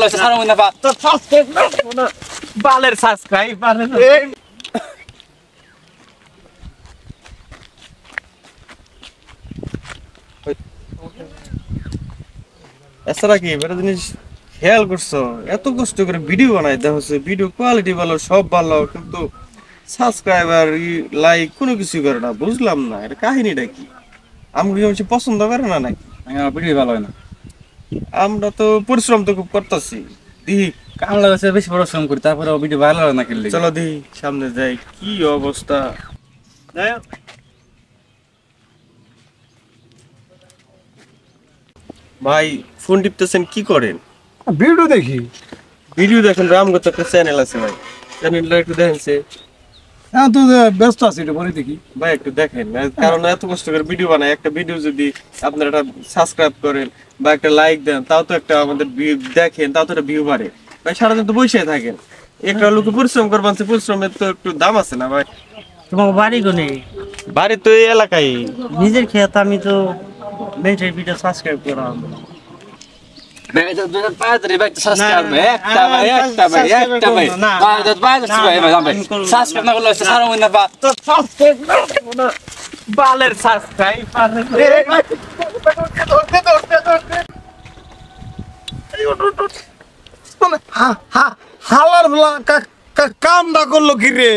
করলে সারা মহিনা পা তো সাবস্ক্রাইব না বালের সাবস্ক্রাইব এছাড়া কি একটা জিনিস খেয়াল করছো, এত কষ্ট করে ভিডিও বানাই দেখা হচ্ছে, ভিডিও কোয়ালিটি ভালো, সব ভালো, কিন্তু সাবস্ক্রাইবার লাইক কোনো কিছু করে না। বুঝলাম না এটা কাহিনীটা কি, আমাকে কি পছন্দ করে না নাকি? ভিডিও ভালো হয় না। আমরা তো পরিশ্রম তো খুব করতেছি, দিই কাম লাগাছে বেশি পরিশ্রম করি, তারপরে ভিডিও ভালো হয় না খেললে। চলো দিই সামনে যাই, কি অবস্থা। ভাই ফোন টিপতেছেন কি করেন? ভিডিও দেখি। ভিডিও দেখেন, রামগত একটা চ্যানেল আছে ভাই, চ্যানেলটা একটু দেখেন। হ্যাঁ তো ব্যস্ত আছি, এটা পরে দেখি। ভাই একটু দেখেন, কারণ এত কষ্ট করে ভিডিও বানায়, একটা ভিডিও যদি আপনারা একটা সাবস্ক্রাইব করেন বা একটা লাইক দেন, তাও তো একটা আমাদের ভিউ দেখেন, তাও তো একটা ভিউ বাড়ে। ভাই সারাদিন তো বসে থাকেন, একটা লোকে পরিশ্রম করবেন, পরিশ্রমের তো একটু দাম আছে না ভাই? তোমার বাড়ি কোনে? বাড়ি তো এই এলাকায়। নিজের খেয়াল আমি তো বেঞ্চের ভিডিও সাবস্ক্রাইব করাম। বালের সাবস্ক্রাইব হালার কামটা করলো কি রে?